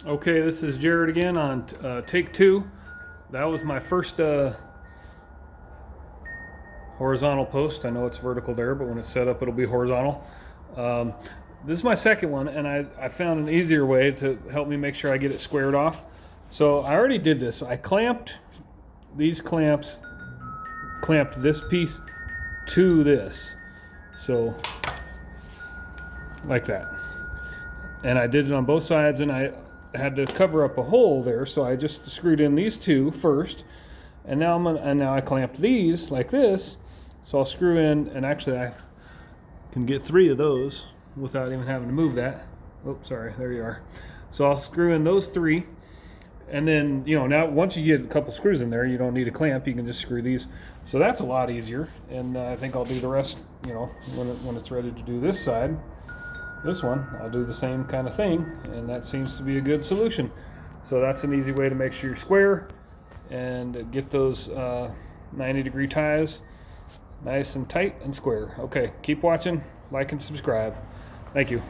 Okay, this is Jared again on take two. That was my first horizontal post. I know it's vertical there, but when it's set up, it'll be horizontal. Um, this is my second one, and I found an easier way to help me make sure I get it squared off. So I already did this. I clamped these clamps, clamped this piece to this. So, like that. And I did it on both sides, and I had to cover up a hole there, so I just screwed in these two first, and now I clamped these like this. So I'll screw in, and actually I can get 3 of those without even having to move that. Oops, sorry, there you are. So I'll screw in those 3, and then now once you get a couple screws in there, you don't need a clamp. You can just screw these. So that's a lot easier, and I think I'll do the rest. When it's ready to do this side. This one, I'll do the same kind of thing, and that seems to be a good solution. So that's an easy way to make sure you're square and get those 90-degree ties nice and tight and square. Okay, keep watching, like and subscribe. Thank you.